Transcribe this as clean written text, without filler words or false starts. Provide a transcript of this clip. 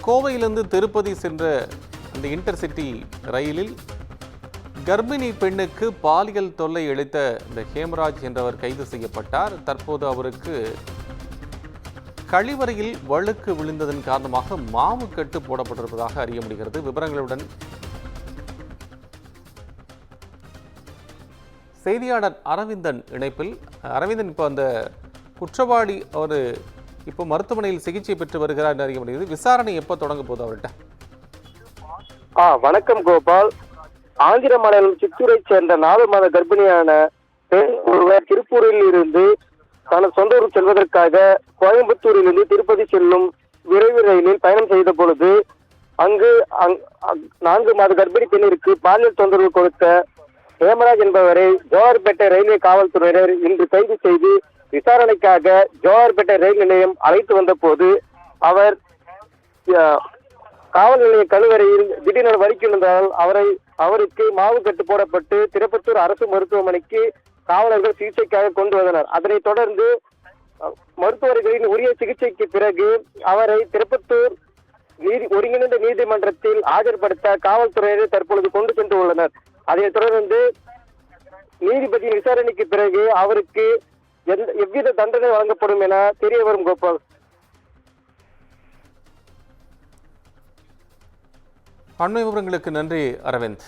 கோவையிலிருந்து திருப்பதி சென்ற அந்த இன்டர்சிட்டி ரயிலில் கர்ப்பிணி பெண்ணுக்கு பாலியல் தொல்லை அளித்த இந்த ஹேமராஜ் என்றவர் கைது செய்யப்பட்டார். தற்போது அவருக்கு கழிவறையில் வழுக்கு விழுந்ததன் காரணமாக மாவு கட்டு போடப்பட்டிருப்பதாக அறிய முடிகிறது. விவரங்களுடன் செய்தியாளர் அரவிந்தன் இணைப்பில். அரவிந்தன், இப்போ அந்த குற்றவாளி அவர் இப்போ மருத்துவமனையில் சிகிச்சை பெற்று வருகிறார் என்று அறிய முடியுது. விசாரணை எப்போ தொடங்க போகுது அவர்கிட்ட? வணக்கம் கோபால். ஆந்திர மாநிலம் சித்தூரை சேர்ந்த 4 மாத கர்ப்பிணியான பெண் ஒருவர் திருப்பூரில் இருந்து தனது சொந்த ஊர் செல்வதற்காக கோயம்புத்தூரில் இருந்து திருப்பதி செல்லும் விரைவு ரயிலில் பயணம் செய்த பொழுது அங்கு 4 மாத கர்ப்பிணி பெண்ணிற்கு பாலியல் தொந்தரவு கொடுத்த ஹேமராஜ் என்பவரை ஜோலார்பேட்டை ரயில்வே காவல்துறையினர் இன்று கைது செய்து விசாரணைக்காக ஜோலார்பேட்டை ரயில் நிலையம் அழைத்து வந்த போது அவர் காவல் நிலைய கழிவறையில் திடீரென வலிக்கு விழுந்ததால் அவருக்கு மாவு கட்டு போடப்பட்டு திருப்பத்தூர் அரசு மருத்துவமனைக்கு காவலர்கள் சிகிச்சைக்காக கொண்டு வந்தனர். அதனைத் தொடர்ந்து மருத்துவர்களின் உரிய சிகிச்சைக்கு பிறகு அவரை திருப்பத்தூர் ஒருங்கிணைந்த நீதிமன்றத்தில் ஆஜர்படுத்த காவல்துறையினர் தற்பொழுது கொண்டு சென்று உள்ளனர். அதைத் தொடர்ந்து நீதிபதியின் விசாரணைக்கு பிறகு அவருக்கு எவ்வித தண்டனை வழங்கப்படும் என தெரிய வரும். கோபால், அண்மை விவரங்களுக்கு நன்றி அரவிந்த்.